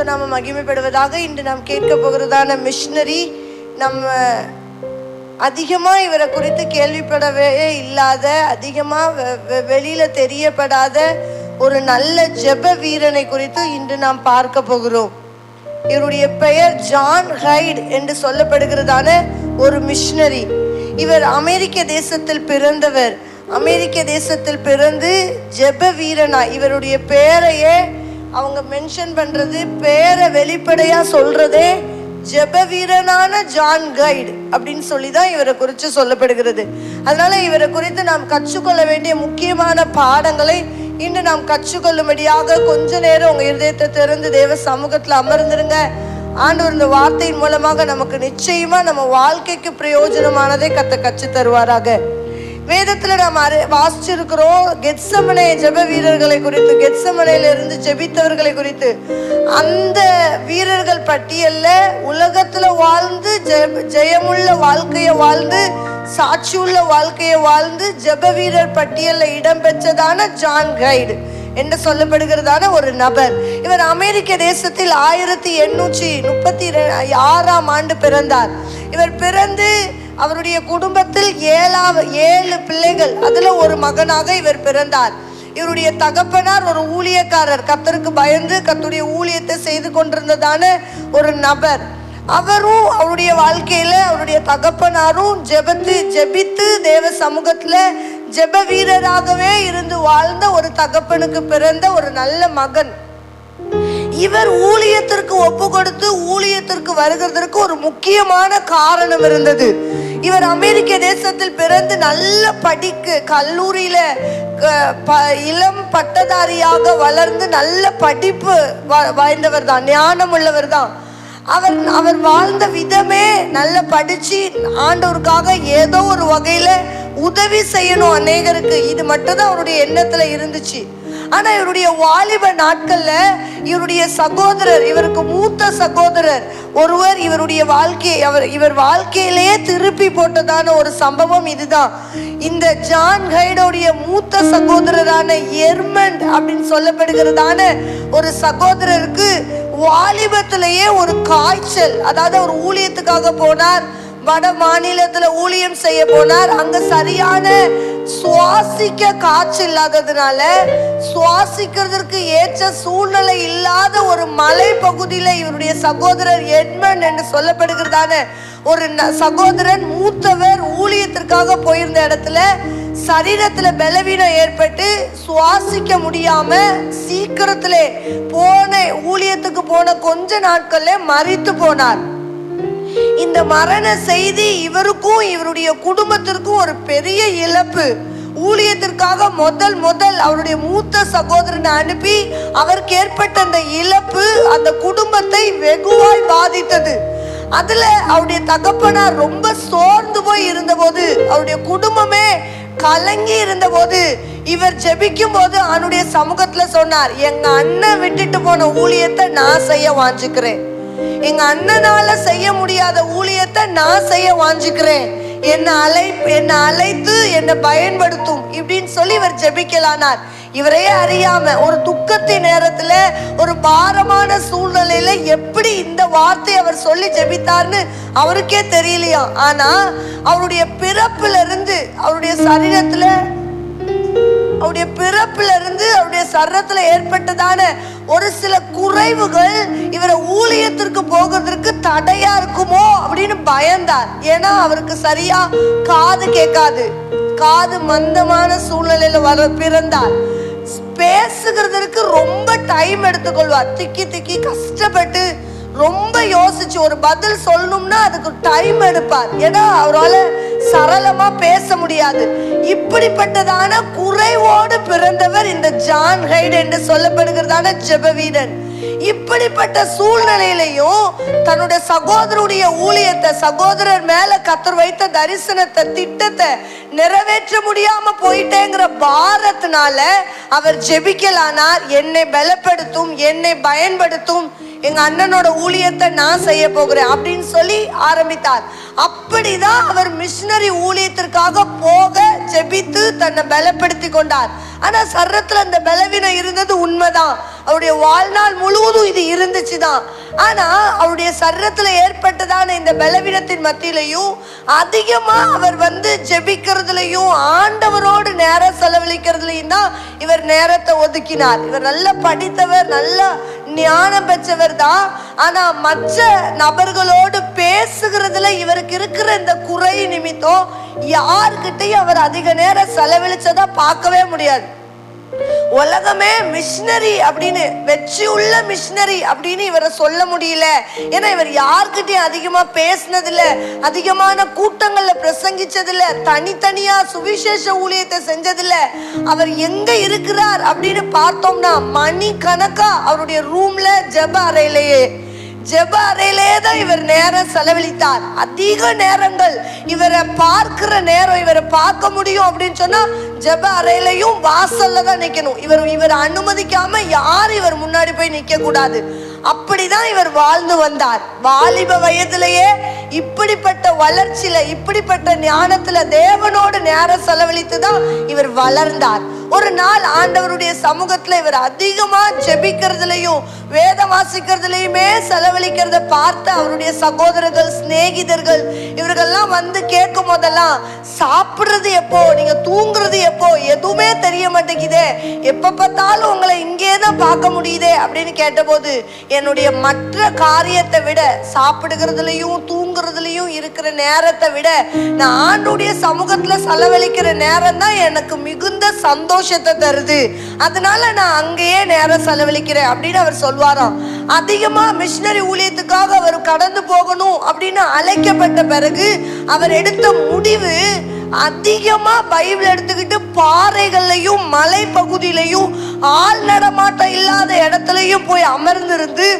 பரிசுத்த நாமம் மகிமைப்படுவதாக. இன்று நாம் கேட்க போகிறதான மிஷனரி, நம்ம அதிகமாக இவரை குறித்து கேள்விப்படவே இல்லாத, அதிகமாக வெளியில தெரியப்படாத ஒரு நல்ல ஜெப வீரனை குறித்து இன்று நாம் பார்க்க போகிறோம். இவருடைய பெயர் ஜான் ஹைட் என்று சொல்லப்படுகிறதான ஒரு மிஷனரி. இவர் அமெரிக்க தேசத்தில் பிறந்தவர். அமெரிக்க தேசத்தில் பிறந்து ஜெப வீரனா, இவருடைய பெயரையே அவங்க மென்ஷன் பண்றது, பேரை வெளிப்படையா சொல்றதே ஜெப வீரனான ஜான் ஹைட் அப்படின்னு சொல்லிதான் இவரை குறித்து சொல்லப்படுகிறது. அதனால இவரை குறித்து நாம் கற்றுக்கொள்ள வேண்டிய முக்கியமான பாடங்களை இன்று நாம் கற்றுக்கொள்ளும்படியாக கொஞ்ச நேரம் உங்க இருதயத்தை திறந்து தேவ சமூகத்துல அமர்ந்துருங்க. ஆண்டவர் இந்த வார்த்தையின் மூலமாக நமக்கு நிச்சயமா நம்ம வாழ்க்கைக்கு பிரயோஜனமானதை கற்று தருவாராக. வேதத்துல நாம் வாசிச்சிருக்கிறோம் கெத்சமனே ஜெப வீரர்களை குறித்து, கெத்சமனையில இருந்து ஜெபித்தவர்களை குறித்து. அந்த வீரர்கள் பட்டியல்ல உலகத்துல வாழ்ந்து ஜெயமுள்ள வாழ்க்கையை வாழ்ந்து சாட்சியுள்ள வாழ்க்கையை வாழ்ந்து ஜெப வீரர் பட்டியல்ல இடம் பெற்றதான ஜான் ஹைட் என்று சொல்லப்படுகிறதான ஒரு நபர். இவர் அமெரிக்க தேசத்தில் 1836 ஆண்டு பிறந்தார். இவர் பிறந்து அவருடைய குடும்பத்தில் 7 பிள்ளைகள், அதுல ஒரு மகனாக இவர் பிறந்தார். இவருடைய தகப்பனார் ஒரு ஊழியக்காரர், கர்த்தருக்கு பயந்து கர்த்தருடைய ஊழியத்தை செய்து கொண்டிருந்ததான ஒரு நபர். அவரும் அவருடைய வாழ்க்கையில அவருடைய தகப்பனாரும் ஜெபித்து தேவ சமூகத்துல ஜெப வீரராகவே இருந்து வாழ்ந்த ஒரு தகப்பனுக்கு பிறந்த ஒரு நல்ல மகன். இவர் ஊழியத்திற்கு ஒப்பு கொடுத்து ஊழியத்திற்கு வருகிறதற்கு ஒரு முக்கியமான காரணம் இருந்தது. இவர் அமெரிக்க தேசத்தில் பிறந்து நல்ல கல்லூரியில இளம் பட்டதாரியாக வளர்ந்து நல்ல படிப்பு வாய்ந்தவர் தான், ஞானம் உள்ளவர் தான். அவர் வாழ்ந்த விதமே நல்ல படிச்சு ஆண்டவருக்காக ஏதோ ஒரு வகையில உதவி செய்யணும் அநேகருக்கு, இது மட்டும் தான் அவருடைய எண்ணத்துல இருந்துச்சு. ஆனா இவருடைய வாலிப நாட்கள்ல இவருடைய சகோதரர், இவருக்கு மூத்த சகோதரர் ஒருவர் இவர் வாழ்க்கையிலேயே திருப்பி போட்டதான ஒரு சம்பவம் இதுதான். இந்த ஜான் ஹைடோடைய மூத்த சகோதரரான எர்மண்ட் அப்படின்னு சொல்லப்படுகிறதான ஒரு சகோதரருக்கு வாலிபத்திலேயே ஒரு காய்ச்சல், அதாவது ஒரு ஊழியத்துக்காக போனார், வட மாநிலத்துல ஊழியம் செய்ய போனார். அங்க சரியான சுவாசிக்க காற்று இல்லாததுனால, சுவாசிக்கிறதுக்கு ஏற்ற சூழ்நிலை இல்லாத ஒரு மலை பகுதியில இவருடைய சகோதரர் எட்மண்ட் என்று சொல்லப்படுகிறதான ஒரு சகோதரன், மூத்தவர், ஊழியத்திற்காக போயிருந்த இடத்துல சரீரத்துல பலவீனம் ஏற்பட்டு சுவாசிக்க முடியாம சீக்கிரத்துல ஊழியத்துக்கு போன கொஞ்ச நாட்கள்ல மரித்து போனார். இந்த மரண செய்தி இவருக்கும் இவருடைய குடும்பத்திற்கும் ஒரு பெரிய இழப்பு. ஊழியத்திற்காக முதல் அவருடைய மூத்த சகோதரனை அனுப்பி அவருக்கு ஏற்பட்ட அந்த இழப்பு அந்த குடும்பத்தை வெகுவாய் பாதித்தது. அதுல அவருடைய தகப்பனார் ரொம்ப சோர்ந்து போய் இருந்தபோது, அவருடைய குடும்பமே கலங்கி இருந்த போது, இவர் ஜெபிக்கும் போது அவனுடைய சமூகத்துல சொன்னார், எங்க அண்ணன் விட்டுட்டு போன ஊழியத்தை நான் செய்ய வாஞ்சிக்கிறேன், எங்க அண்ணனால செய்ய முடியாத ஊழியத்தை நான் செய்ய வாஞ்சிக்கிறேன், என்னை அழைத்து என்னை பயன்படுத்தும் இப்படின்னு சொல்லி இவர் ஜெபிக்கலானார். இவரையே அறியாம ஒரு துக்கத்தின் நேரத்துல, ஒரு பாரமான சூழ்நிலையில எப்படி இந்த வார்த்தை அவர் சொல்லி ஜெபித்தார்னு அவருக்கே தெரியலையா. ஆனா அவருடைய பிறப்புல இருந்து அவருடைய சரீரத்துல ஏற்பட்டதான ஒரு சில குறைவுகள் இவரை ஊழியத்திற்கு போகிறதுக்கு தடையா இருக்குமோ அப்படின்னு பயந்தார். ஏன்னா அவருக்கு சரியா காது கேட்காது, காது மந்தமான சூழ்நிலையில பிறந்தார். பேசுகிறதுக்கு ரொம்ப டைம் எடுத்துக்கொள்வார், திக்கி கஷ்டப்பட்டு ரொம்ப யோசிச்சு ஒரு பதில் சொல்லணும்னா அதுக்கு டைம் எடுப்பார். ஏன்னா அவரால் சரளமா பேச முடியாது. இப்படிப்பட்டதான குறைவோடு பிறந்தவர் இந்த ஜான் ஹைட் என்று சொல்லப்படுகிறதான ஜெப வீரன். இப்படிப்பட்ட சூழ்நிலையிலையும் தன்னுடைய சகோதரருடைய ஊழியத்தை, சகோதரர் மேல கர்த்தர் வைத்த தரிசனத்தை, திட்டத்தை நிறைவேற்ற முடியாம போயிட்டேங்கிற பாரத்தினால அவர் ஜெபிக்கலானார். என்னை பலப்படுத்தும், என்னை பயன்படுத்தும், எங்க அண்ணனோட ஊழியத்தை நான் செய்ய போகிறேன் அப்படின்னு சொல்லி ஆரம்பித்தார். அப்படிதான் அவர் மிஷனரி ஊழியத்திற்காக போக ஜெபித்து தன்னை பலப்படுத்தி கொண்டார். ஆனா சரத்துல அந்த பலவீனம் இருந்தது உண்மைதான். அவருடைய வாழ்நாள் முழுவதும் இது இருந்துச்சுதான். ஆனா அவருடைய சரீரத்துல ஏற்பட்டதான இந்த பலவீனத்தின் மத்தியிலையும் அதிகமா அவர் ஜெபிக்கிறதுலையும் ஆண்டவரோடு நேரம் செலவழிக்கிறதுலையும் தான் இவர் நேரத்தை ஒதுக்கினார். இவர் நல்ல படித்தவர், நல்ல ஞானம் பெற்றவர் தான். ஆனா மற்ற நபர்களோடு பேசுகிறதுல இவருக்கு இருக்கிற இந்த குறை நிமித்தம் யார்கிட்டையும் அவர் அதிக நேரம் செலவழிச்சதா பார்க்கவே முடியாது. உலகமே மிஷினரி அப்படின்னு, வெற்றி உள்ள மிஷினரி அப்படின்னு இவரை சொல்ல முடியல. ஏன்னா இவர் யார்கிட்டயும் அதிகமா பேசினதில்ல, அதிகமான கூட்டங்கள்ல பிரசங்கிச்சதில்ல, தனித்தனியா சுவிசேஷ ஊழியத்தை செஞ்சதில்ல. அவர் எங்க இருக்கிறார் அப்படின்னு பார்த்தோம்னா மணி கணக்கா அவருடைய ரூம்ல ஜெப அறையிலே தான் இவர் நேரம் செலவழித்தார். அதிக நேரங்கள் இவரை பார்க்கிற நேரம், இவரை பார்க்க முடியும் அப்படின்னு சொன்னா ஜெப அறையிலையும் வாசல்ல தான் நிக்கணும். இவர் அனுமதிக்காம யாரும் இவர் முன்னாடி போய் நிக்க கூடாது. அப்படிதான் இவர் வாழ்ந்து வந்தார். வாலிப வயதிலேயே இப்படிப்பட்ட வளர்ச்சியில, இப்படிப்பட்ட ஞானத்துல தேவனோடு நேரம் செலவழித்து தான் இவர் வளர்ந்தார். ஒரு நாள் ஆண்டவருடைய சமூகத்துல இவர் அதிகமா ஜெபிக்கிறதுலையும் வேதம் வாசிக்கிறதுலையுமே செலவழிக்கிறத பார்த்து அவருடைய சகோதரர்கள், சிநேகிதர்கள் இவர்கள்லாம் கேட்கும் போதெல்லாம், சாப்பிடுறது எப்போ, நீங்க தூங்குறது எப்போ, எதுவுமே தெரிய மாட்டேங்குதே, எப்ப பார்த்தாலும் உங்களை இங்கே தான் பார்க்க முடியுதே அப்படின்னு கேட்டபோது, என்னுடைய மற்ற காரியத்தை விட, சாப்பிடுகிறதுலையும் தூங்குறதுலையும் இருக்கிற நேரத்தை விட நான் ஆண்டவருடைய சமூகத்துல செலவழிக்கிற நேரம் தான் எனக்கு மிகுந்த சந்தோஷத்தை தருது. அதனால நான் அங்கேயே நேரம் செலவழிக்கிறேன் அப்படின்னு அவர் சொல்வாராம். அதிகமா மிஷினரி ஊழியத்துக்காக அவர் கடந்து போகணும் அப்படின்னு அழைக்கப்பட்ட பிறகு அவர் எடுத்த முடிவு, அதிகமா பைபிள் எடுத்துக்கிட்டு பாறைகள்லையும் மலை பகுதியிலையும் ஆள் நடமாட்டம் இல்லாத இடத்துலயும் போய் அமர்ந்திருந்து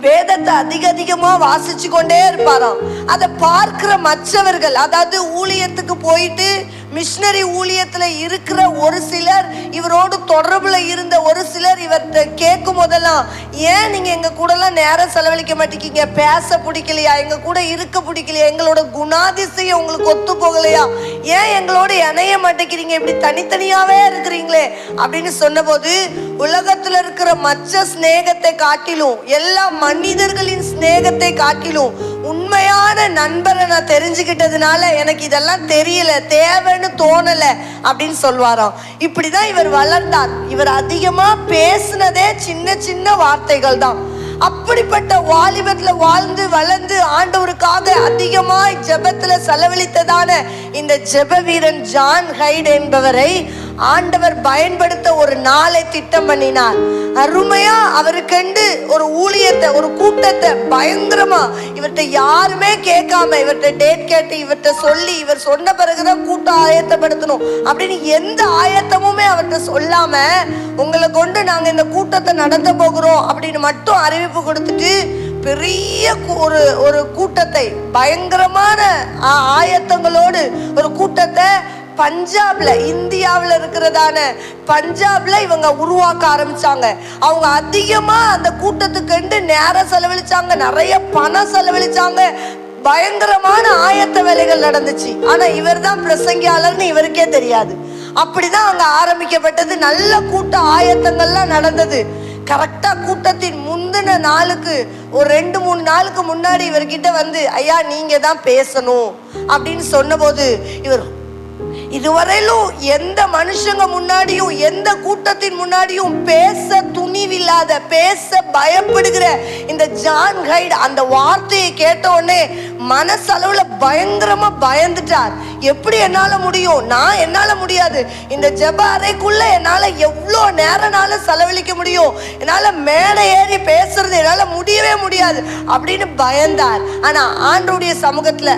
வேதத்தை அதிகமா வாசிச்சு கொண்டே இருப்பாராம். அதை பார்க்கிற மற்றவர்கள், அதாவது ஊழியத்துக்கு போயிட்டு மிஷினரி ஊழியத்துல இருக்கிற ஒரு சிலர், இவரோடு தொடர்புல இருந்த ஒரு சிலர் இவர்கிட்ட கேட்கும் போதெல்லாம், ஏன் நீங்க எங்க கூட எல்லாம் நேரம் செலவழிக்க மாட்டேங்க, பேச பிடிக்கலையா, எங்க கூட இருக்க பிடிக்கலையா, எங்களோட குணாதிசயம் உங்களுக்கு ஒத்து போகலையா, ஏன் எங்களோட இணைய மாட்டேங்கிறீங்க, இப்படி தனித்தனியாவே இருக்கிறீங்களே அப்படின்னு சொன்னபோது, உலகத்துல இருக்கிற மற்ற ஸ்நேகத்தை காட்டிலும், எல்லா மனிதர்களின் ஸ்நேகத்தை காட்டிலும் உண்மையான நண்பரை நான் தெரிஞ்சுக்கிட்டதுனால எனக்கு இதெல்லாம் தெரியல, தேவைன்னு தோணல அப்படின்னு சொல்வாராம். இப்படிதான் இவர் வளர்ந்தார். இவர் அதிகமா பேசினதே சின்ன சின்ன வார்த்தைகள் தான். அப்படிப்பட்ட வாலிபத்துல வாழ்ந்து வளர்ந்து ஆண்டவருக்காக அதிகமாய் ஜெபத்துல செலவழித்ததான இந்த ஜெப வீரன் ஜான் ஹைட் என்பவரை ஆண்டவர் பயன்படுத்த ஒரு நாளை திட்டம் பண்ணினார். அருமையா அவருக்கெண்டு ஒரு ஊழியத்தை, ஒரு கூட்டத்தை பயங்கரமா, இவர்கிட்ட யாருமே கேட்காம, இவர்கிட்ட டேட் கேட்டு, இவர்கிட்ட சொல்லி, இவர் சொன்ன பிறகுதான் கூட்டம் ஆயத்தப்படுத்தணும் அப்படின்னு எந்த ஆயத்தமுமே அவர்கிட்ட சொல்லாம, உங்களை கொண்டு நாங்க இந்த கூட்டத்தை நடத்த போகிறோம் அப்படின்னு மட்டும் அறிவிப்பு கொடுத்துட்டு பெரிய ஒரு கூட்டத்தை, பயங்கரமான ஆயத்தங்களோடு ஒரு கூட்டத்தை பஞ்சாப்ல, இந்தியாவில் இருக்கிறதான பஞ்சாப்ல இவங்க உருவாக்க ஆரம்பிச்சாங்க. அவங்க அதிகமா அந்த கூட்டத்துக்கு நேரம் செலவழிச்சாங்க, நிறைய பணம் செலவழிச்சாங்க, பயங்கரமான ஆயத்த வேலைகள் நடந்துச்சு. ஆனா இவர் தான் பிரசங்கியாளர்னு இவருக்கே தெரியாது. அப்படிதான் அங்க ஆரம்பிக்கப்பட்டது. நல்ல கூட்ட ஆயத்தங்கள்லாம் நடந்தது. கரெக்டா கூட்டத்தின் முந்தின நாளுக்கு ஒரு 2-3 நாளுக்கு முன்னாடி இவர்கிட்ட ஐயா நீங்க தான் பேசணும் அப்படின்னு சொன்னபோது, இவர் இதுவரையிலும் எந்த மனுஷங்க முன்னாடியும், எந்த கூட்டத்தின் முன்னாடியும் பேச துணிவில்லாத, பேச பயப்படுகிற இந்த ஜான் ஹைட் அந்த வார்த்தையை கேட்ட உடனே மனசளவுல பயங்கரமா பயந்துட்டார். எப்படி என்னால முடியும், என்னால முடியாது, இந்த ஜெப அறைக்குள்ள என்னால எவ்வளோ நேரம்னால செலவழிக்க முடியும், என்னால மேடை ஏறி பேசுறது என்னால முடியவே முடியாது அப்படின்னு பயந்தார். ஆனா ஆண்டவருடைய சமூகத்துல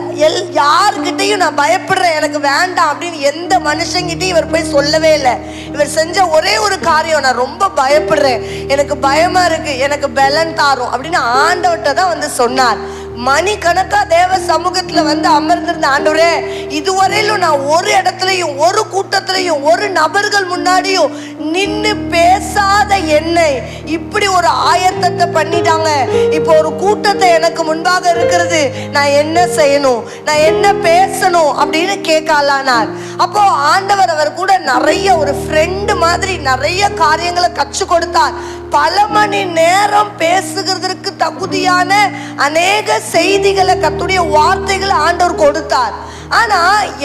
யாருக்கிட்டையும் நான் பயப்படுறேன், எனக்கு வேண்டாம் அப்படின்னு எந்த மனுஷங்கிட்டையும் இவர் போய் சொல்லவே இல்லை. இவர் செஞ்ச ஒரே ஒரு காரியம், நான் ரொம்ப பயப்படுறேன், எனக்கு பயமா இருக்கு, எனக்கு பலன் தாரும் அப்படின்னு ஆண்டவர்கிட்ட தான் சொன்னார். மணிக்கணக்கா தேவ சமூகத்துல வந்து அமர்ந்திருந்த ஆண்டவரே, இதுவரையிலும் நான் ஒரு இடத்துலயும் ஒரு கூட்டத்திலையும் ஒரு நபர்கள் முன்னாடியும் நின்னு பேசாத என்னை இப்படி ஒரு ஆயத்தத்தை பண்ணிட்டாங்க. இப்போ ஒரு கூட்டத்தை எனக்கு முன்பாக இருக்கிறது, நான் என்ன செய்யணும், நான் என்ன பேசணும் அப்படின்னு கேட்கலானார். அப்போ ஆண்டவர் அவர் கூட நிறைய ஒரு ஃப்ரெண்டு மாதிரி நிறைய காரியங்களை கற்று கொடுத்தார். பல மணி நேரம் பேசுகிறதற்கு தகுதியான அநேக செய்திகளை, கர்த்தருடைய வார்த்தைகளை ஆண்டவர் கொடுத்தார். ஆனா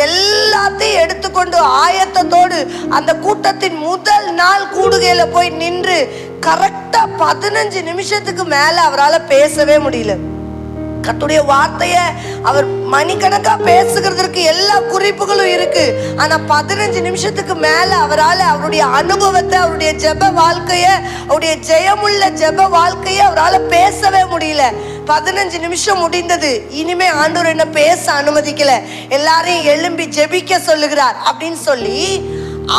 எல்லாத்தையும் எடுத்துக்கொண்டு ஆயத்தத்தோடு அந்த கூட்டத்தின் முதல் நாள் கூடுகையில போய் நின்று கரெக்டா 15 நிமிஷத்துக்கு மேல அவரால் பேசவே முடியல. கர்த்தருடைய வார்த்தைய அவர் மணிக்கணக்கா பேசுகிறதுக்கு எல்லா குறிப்புகளும் இருக்கு. ஆனா 15 நிமிஷத்துக்கு மேல அவரால் அவருடைய அனுபவத்தை, அவருடைய ஜெப வாழ்க்கைய, அவருடைய ஜெயமுள்ள ஜெப வாழ்க்கைய அவரால் பேசவே முடியல. 15 நிமிஷம் முடிந்தது. இனிமே ஆண்டவர் என்ன பேச அனுமதிக்கல, எல்லாரையும் எழும்பி ஜெபிக்க சொல்லுகிறார் அப்படின்னு சொல்லி,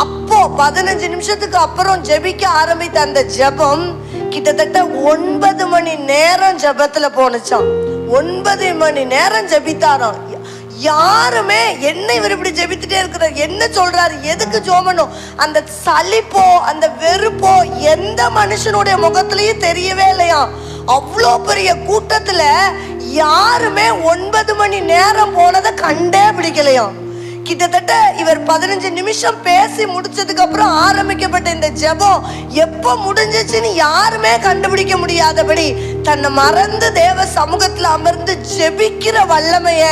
அப்போ 15 நிமிஷத்துக்கு அப்புறம் ஜெபிக்க ஆரம்பித்த அந்த ஜெபம் கிட்டத்தட்ட 9 மணி நேரம் ஜெபத்துல போனுச்சாம். 9 மணி நேரம் ஜெபித்தாராம். யாருமே என்ன இவர் இப்படி ஜெபித்துட்டே இருக்கிறார், என்ன சொல்றாரு, எதுக்கு ஜோமனும், அந்த சலிப்போ அந்த வெறுப்போ எந்த மனுஷனுடைய முகத்திலையும் தெரியவே இல்லையா. அவ்வளோ பெரிய கூட்டத்துல யாருமே 9 மணி நேரம் போனதை கண்டே பிடிக்கலையாம். கிட்டத்தட்ட இவர் 15 நிமிஷம் பேசி முடிச்சதுக்கு அப்புறம் ஆரம்பிக்கப்பட்ட இந்த ஜெபம் எப்ப முடிஞ்சிச்சுன்னு யாருமே கண்டுபிடிக்க முடியாதபடி தன்னை மறந்து தேவ சமூகத்துல அமர்ந்து ஜெபிக்கிற வல்லமைய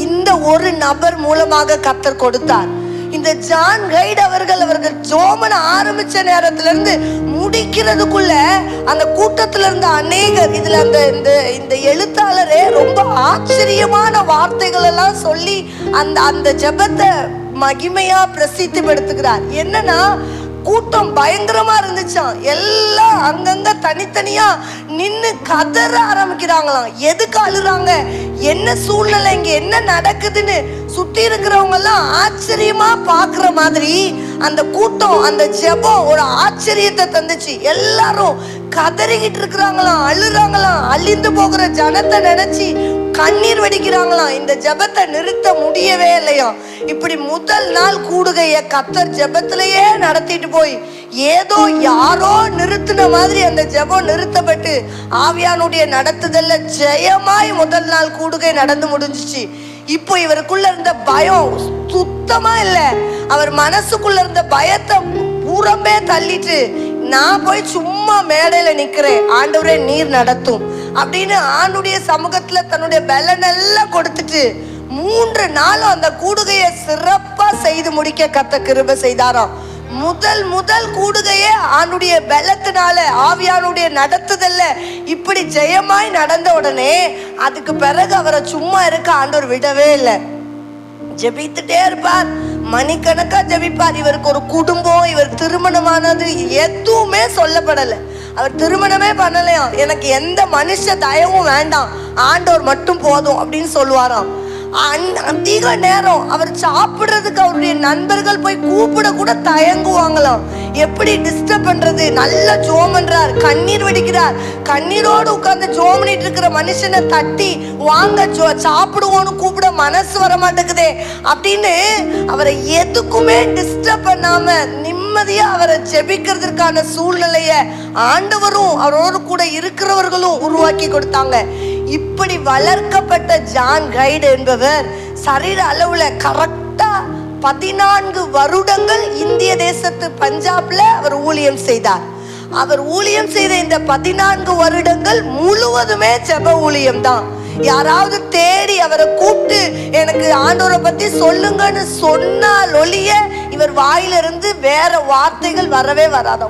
இந்த ஒரு நபர் மூலமாக கர்த்தர் கொடுத்தார். இந்த ஜான் கைட் அவர்கள் ஜோமன ஆரம்பிச்ச நேரத்துல இருந்து முடிக்கிறதுக்குள்ள அந்த கூட்டத்துல இருந்த அநேகர், இதுல இந்த எழுத்தாளரே ரொம்ப ஆச்சரியமான வார்த்தைகள் எல்லாம் சொல்லி அந்த ஜெபத்தை மகிமையா பிரசித்திப்படுத்துகிறார். என்னன்னா, கூட்டம் பயங்கரமா இருந்துச்சாம். எல்லாம் அங்கங்க தனித்தனியா நின்னு கதற ஆரம்பிக்கிறாங்களாம். எதுக்கு அழுறாங்க, என்ன சூழ்நிலை, இங்க என்ன நடக்குதுன்னு சுத்தி இருக்கிறவங்க எல்லாம் ஆச்சரியமா பாக்குற மாதிரி அந்த கூட்டம், அந்த ஜெபம் ஒரு ஆச்சரியத்தை தந்துச்சு. எல்லாரும் கதறிக்கிட்டு இருக்கிறாங்களாம், அழுறாங்களாம், அழிந்து போகிற ஜனத்தை நினைச்சு கண்ணீர் வடிக்கிறாங்களாம். இந்த ஜெபத்தை நிறுத்த முடியவே இல்லையா. இப்படி முதல் நாள் கூடுகைய கர்த்தர் ஜெபத்திலேயே நடத்திட்டு போய் ஏதோ யாரோ நிறுத்தின மாதிரி அந்த ஜெபம் நிறுத்தப்பட்டு ஆவியானுடைய நடத்துதல்ல ஜெயமாய் முதல் நாள் கூடுகை நடந்து முடிஞ்சிச்சு. இப்போ இவருக்குள்ள இருந்த பயம் சுத்தமா இல்ல. அவர் மனசுக்குள்ள இருந்த பயத்தை பூரமே தள்ளிட்டு, நான் போய் சும்மா மேடையில நிக்கிறேன், ஆண்டவரே நீர் நடத்தும் அப்படின்னு ஆண்டுடைய சமூகத்துல தன்னுடைய பலனெல்லாம் கொடுத்துட்டு 3 நாளும் அந்த கூடுகையை சிறப்பா செய்து முடிக்க கர்த்தர் கிருபை செய்தாராம். முதல் கூடுகையே ஆண்டுடைய பலத்தினால, ஆவியானுடைய நடத்துதல்ல இப்படி ஜெயமாய் நடந்த உடனே அதுக்கு பிறகு அவரை சும்மா இருக்க ஆண்டவர் விடவே இல்லை. ஜெபித்துட்டே இருப்பார், மணிக்கணக்கா ஜெபிப்பார். இவருக்கு ஒரு குடும்பம், இவர் திருமணமானது எதுவுமே சொல்லப்படலை. அவர் திருமணமே பண்ணலையாம். எனக்கு எந்த மனுஷ தயவும் வேண்டாம், ஆண்டவர் மட்டும் போதும் அப்படின்னு சொல்லுவாராம். அதிக நேரம் அவர் சாப்பிடுறதுக்கு அவருடைய நண்பர்கள் போய் கூப்பிட கூட தயங்குவாங்களாம். எப்படி டிஸ்டர்ப் பண்றது, நல்ல ஜோம் பண்றார், கண்ணீர் வடிக்கிறார், கண்ணீரோடு உட்கார்ந்து ஜோம் பண்ணிட்டு இருக்கிற மனுஷனை தட்டி வாங்க சாப்பிடுவோன்னு கூப்பிட மனசு வர மாட்டேங்குதே அப்படின்னு அவரை எதுக்குமே டிஸ்டர்ப் பண்ணாம நிம்மதியா அவரை ஜெபிக்கிறதுக்கான சூழ்நிலைய ஆண்டவரும் அவரோடு கூட இருக்கிறவர்களும் உருவாக்கி கொடுத்தாங்க. இப்படி வளர்க்கப்பட்ட ஜான் கைட் என்பவர் சரீர அளவுல கரெக்டா 14 வருடங்கள் இந்திய தேசத்து பஞ்சாப்ல அவர் ஊழியம் செய்தார். அவர் ஊழியம் செய்த இந்த 14 வருடங்கள் முழுவதுமே ஜெப ஊழியம் தான். யாராவது தேடி அவரை கூப்பிட்டு எனக்கு ஆண்டவரை பத்தி சொல்லுங்கன்னு சொன்னால் ஒழிய இவர் வாயிலிருந்து வேற வார்த்தைகள் வரவே வராத.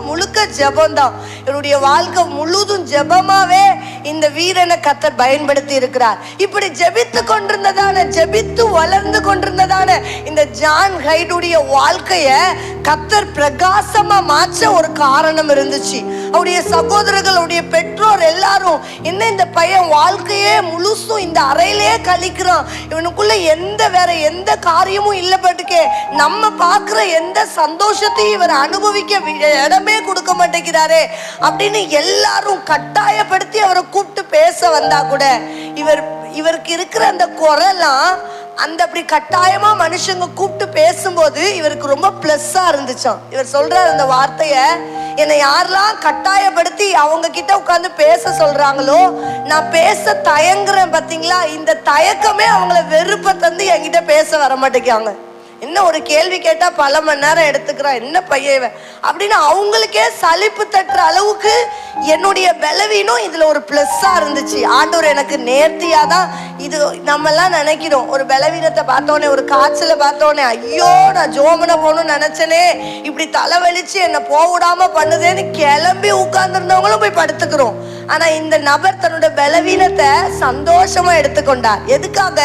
முழுக்க ஜெபம்தான். இவருடைய வாழ்க்கை முழுதும் ஜெபமாவே இந்த வீரனை கர்த்தர் பயன்படுத்தி இருக்கிறார். இப்படி ஜெபித்து கொண்டிருந்ததான, ஜெபித்து வளர்ந்து கொண்டிருந்ததான இந்த ஜான் கைடுடைய வாழ்க்கைய கர்த்தர் பிரகாசமா மாற்ற ஒரு காரணம் இருந்துச்சு. அவருடைய சகோதரர்கள், அவருடைய பெற்றோர் எல்லாரும், என்ன இந்த பையன் வாழ்க்கையே முழுசும் இந்த அறையிலேயே கழிக்கிறான், இவனுக்குள்ள வேற எந்த காரியமும் இல்லை, பட்டுக்கே நம்ம பார்க்கிற எந்த சந்தோஷத்தையும் இவர் அனுபவிக்க இடமே கொடுக்க மாட்டேங்கிறாரே அப்படின்னு எல்லாரும் கட்டாயப்படுத்தி அவரை கூப்பிட்டு பேச வந்தா கூட இவருக்கு இருக்கிற அந்த குரலாம் அந்த அப்படி கட்டாயமா மனுஷங்க கூப்பிட்டு பேசும்போது இவருக்கு ரொம்ப பிளஸ்ஸா இருந்துச்சாம். இவர் சொல்றாரு அந்த வார்த்தைய, என்னை யாரெல்லாம் கட்டாயப்படுத்தி அவங்க கிட்ட உட்காந்து பேச சொல்றாங்களோ நான் பேச தயங்குறேன் பாத்தீங்களா, இந்த தயக்கமே அவங்கள வெறுப்பை தந்து என்கிட்ட பேச வர மாட்டேங்காங்க. என்ன ஒரு கேள்வி கேட்டா பல மணி நேரம் எடுத்துக்கிறான், என்ன பையன் அப்படின்னு அவங்களுக்கே சலிப்பு தட்டுற அளவுக்கு என்னுடைய பலவீனம் இதுல ஒரு பிளஸ்ஸா இருந்துச்சு. ஆண்டவர் எனக்கு நேர்த்தியாதான் இது. நம்ம எல்லாம் நினைக்கிறோம், ஒரு பலவீனத்தை பார்த்தோன்னே, ஒரு காய்ச்சலை பார்த்தோன்னே, ஐயோ நான் ஜோமனை போகணும்னு நினைச்சனே, இப்படி தலைவலிச்சு என்ன போவிடாம பண்ணுதேன்னு கிளம்பி உட்கார்ந்துருந்தவங்களும் போய் படுத்துக்கிறோம். ஆனா இந்த நபர் தன்னோட பலவீனத்தை சந்தோஷமா எடுத்துக்கொண்டார். எதுக்காக?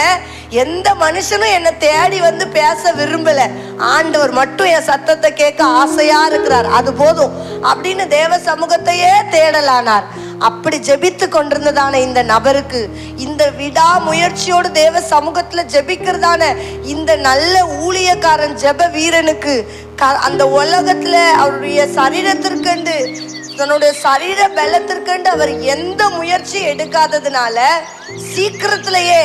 எந்த மனுஷனும் என்னை தேடி வந்து பேச விரும்பல, ஆண்டவர் மட்டும் என் சத்தத்தை கேட்க ஆசையா இருக்கிறார், அது போதும் அப்படின்னு தேவ சமூகத்தையே தேடலானார். அப்படி ஜெபித்து கொண்டிருந்ததான இந்த நபருக்கு, இந்த விடா முயற்சியோடு தேவ சமூகத்துல ஜெபிக்கிறதான இந்த நல்ல ஊழியக்காரன் ஜெப வீரனுக்கு அந்த உலகத்துல அவருடைய சரீரத்திற்கண்டு, தன்னுடைய சரீர பலத்திற்கண்டு அவர் எந்த முயற்சி எடுக்காததுனால சீக்கிரத்திலேயே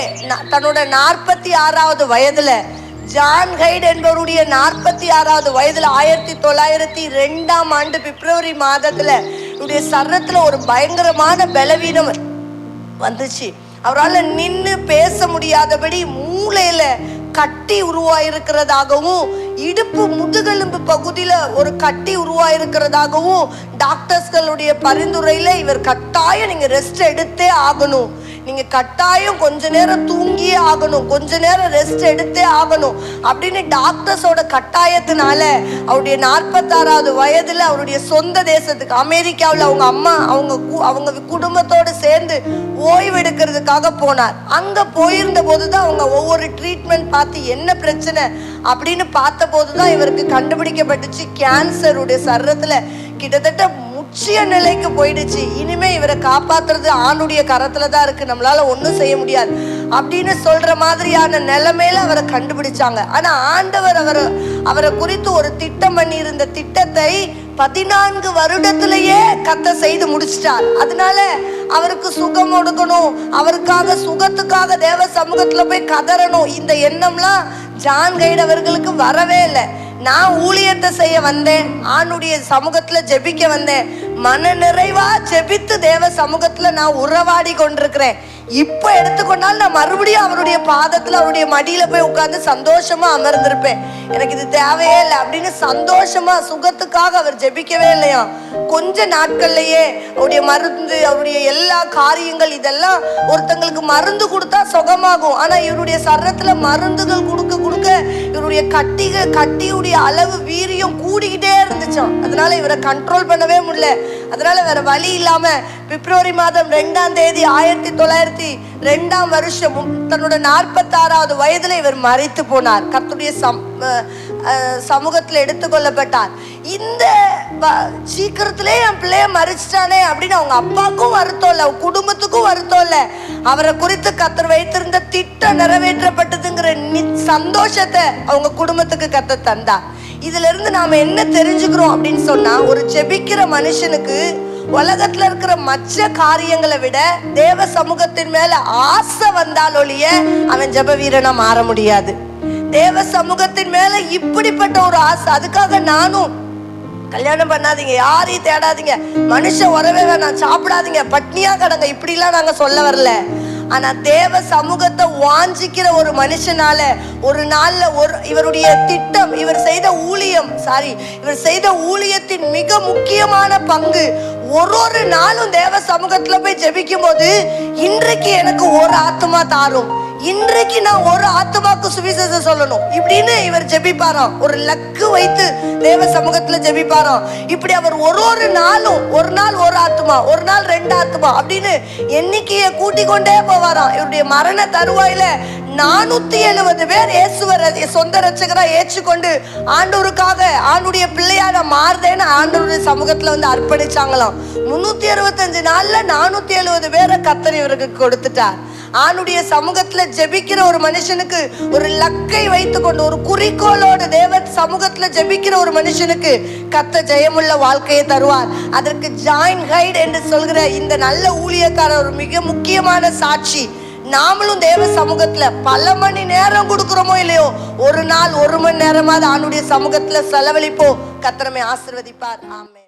தன்னோட 46வது வயதுல, ஜான் ஹைட் என்பவருடைய 46வது வயதுல 1902ஆம் ஆண்டு பிப்ரவரி மாதத்துல இவருடைய சரீரத்துல ஒரு பயங்கரமான பலவீனம் வந்துச்சு. அவரால் நின்று பேச முடியாதபடி மூளையில கட்டி உருவாயிருக்கிறதாகவும், இடுப்பு முதுகெலும்பு பகுதியில ஒரு கட்டி உருவாயிருக்கிறதாகவும் டாக்டர்ஸ்களுடைய பரிந்துரையில இவர் கட்டாயம் நீங்க ரெஸ்ட் எடுத்தே ஆகணும், நீங்க கட்டாயம் கொஞ்ச நேரம் தூங்கியே ஆகணும், கொஞ்ச நேரம் ரெஸ்ட் எடுத்தே ஆகணும் அப்படின்னு டாக்டர்ஸோட கட்டாயத்தினால அவருடைய 46வது வயதுல அவருடைய சொந்த தேசத்துக்கு அமெரிக்காவில் அவங்க அம்மா அவங்க குடும்பத்தோடு சேர்ந்து ஓய்வு எடுக்கிறதுக்காக போனார். அங்க போயிருந்த போதுதான் அவங்க ஒவ்வொரு ட்ரீட்மெண்ட் பார்த்து என்ன பிரச்சனை அப்படின்னு பார்த்த போதுதான் இவருக்கு கண்டுபிடிக்கப்பட்டுச்சு, கேன்சருடைய சரீரத்துல கிட்டத்தட்ட உச்சிய நிலைக்கு போயிடுச்சு. இனிமே இவரை காப்பாத்துறது ஆணுடைய கரத்துல தான் இருக்கு, நம்மளால ஒண்ணும் செய்ய முடியாது அப்படின்னு சொல்ற மாதிரியான நிலைமையில அவரை கண்டுபிடிச்சாங்க. ஆனா ஆண்டவர் அவரை குறித்து ஒரு திட்டம் பண்ணி இருந்த திட்டத்தை 14 வருடத்திலேயே கத்த செய்து முடிச்சிட்டார். அதனால அவருக்கு சுகம் கொடுக்கணும், அவருக்காக சுகத்துக்காக தேவ சமூகத்துல போய் கதறணும், இந்த எண்ணம்லாம் ஜான் ஹைட் அவர்களுக்கு வரவே இல்லை. நான் ஊழியத்தை செய்ய வந்தேன், ஆணுடைய சமூகத்துல ஜெபிக்க வந்தேன், மன நிறைவா ஜெபித்து தேவ சமூகத்துல நான் உறவாடி கொண்டிருக்கிறேன். இப்ப எடுத்துக்கொண்டால் நான் மறுபடியும் அவருடைய பாதத்துல அவருடைய மடியில போய் உட்கார்ந்து சந்தோஷமா அமர்ந்திருப்பேன், எனக்கு இது தேவையே இல்லை அப்படின்னு சந்தோஷமா சுகத்துக்காக அவர் ஜெபிக்கவே இல்லையா. கொஞ்ச நாட்கள்லயே அவருடைய மருந்து, அவருடைய எல்லா காரியங்கள் இதெல்லாம் ஒருத்தங்களுக்கு மருந்து கொடுத்தா சுகமாகும். ஆனா இவருடைய சரீரத்துல மருந்துகள் கொடுக்க கொடுக்க இவருடைய கட்டியுடைய அளவு வீரியம் கூடிக்கிட்டே இருந்துச்சாம். அதனால இவரை கண்ட்ரோல் பண்ணவே முடியல. அதனால வேற வழி இல்லாம பிப்ரவரி மாதம் 2ஆம் தேதி 1902ஆம் வருஷம் தன்னோட 46வது வயதுல இவர் மரித்து போனார். கர்த்தருடைய சமூகத்துல எடுத்துக்கொள்ளப்பட்டார். இந்த சீக்கிரத்திலே என் பிள்ளைய மறிச்சிட்டானே அப்படின்னு அவங்க அப்பாவுக்கும் வருத்தம் இல்லை, குடும்பத்துக்கும் வருத்தம் இல்லை. அவரை குறித்து கர்த்தர் வைத்திருந்த திட்டம் நிறைவேற்றப்பட்டதுங்கிற சந்தோஷத்தை அவங்க குடும்பத்துக்கு கர்த்தர் தந்தார். இதுல இருந்து நாம என்ன தெரிஞ்சுக்கிறோம் அப்படின்னு சொன்னா, ஒரு ஜெபிக்கிற மனுஷனுக்கு உலகத்துல இருக்கிற மற்ற காரியங்களை விட தேவ சமூகத்தின் மேல ஆசை வந்தாலொழிய அவன் ஜெப வீரனா மாற முடியாது. தேவ சமூகத்தின் மேல இப்படிப்பட்ட ஒரு ஆசை. அதுக்காக நானும் கல்யாணம் பண்ணாதீங்க, யாரையும் தேடாதீங்க, மனுஷன் உறவே வேணாம், சாப்பிடாதீங்க, பட்னியா கடங்க, இப்படி எல்லாம் நாங்க சொல்ல வரல. ஆனா தேவ சமூகத்தை வாஞ்சிக்கிற ஒரு மனுஷனால ஒரு நாள்ல இவருடைய திட்டம், இவர் செய்த ஊழியத்தின் மிக முக்கியமான பங்கு, ஒரு நாளும் தேவ சமூகத்துல போய் ஜெபிக்கும் போது, இன்றைக்கு எனக்கு ஒரு ஆத்மா தாரும், இன்றைக்கு நான் ஒரு ஆத்மாக்கு சுவிசேஷம் சொல்லணும் இப்படின்னு இவர் ஜெபிப்பாராம். ஒரு லக்கு வைத்து தேவ சமூகத்துல ஜெபிப்பாராம். இப்படி அவர் ஒரு நாளும், ஒரு நாள் ஒரு ஆத்மா, ஒரு நாள் 2 ஆத்மா அப்படின்னு எண்ணிக்கையை கூட்டிக் கொண்டே போவாராம். இவருடைய மரண தருவாயில 470 பேர் இயேசுவரை சொந்த ரட்சகரா ஏற்றுக்கொண்டு ஆண்டவருக்காக ஆண்டுடைய பிள்ளையான மாறுதேன்னு ஆண்டவருடைய சமூகத்துல வந்து அர்ப்பணிச்சாங்களாம். 365 நாள்ல 470 பேரை கர்த்தர் இவருக்கு கொடுத்துட்டார். ஆணுடைய சமூகத்துல ஜெபிக்கிற ஒரு மனுஷனுக்கு, ஒரு லக்கை வைத்து கொண்டு ஒரு குறிக்கோளோடு தேவ சமூகத்துல ஜெபிக்கிற ஒரு மனுஷனுக்கு கர்த்தர் ஜெயமுள்ள வாழ்க்கையை தருவார். அதற்கு ஜான் ஹைட் என்று சொல்கிற இந்த நல்ல ஊழியக்காரர் ஒரு மிக முக்கியமான சாட்சி. நாமளும் தேவ சமூகத்துல பல மணி நேரம் கொடுக்கிறோமோ இல்லையோ, ஒரு நாள் 1 மணி நேரமாவது ஆண்டுடைய சமூகத்துல செலவழிப்போம். கர்த்தர் நம்மை ஆசீர்வதிப்பார். ஆமென்.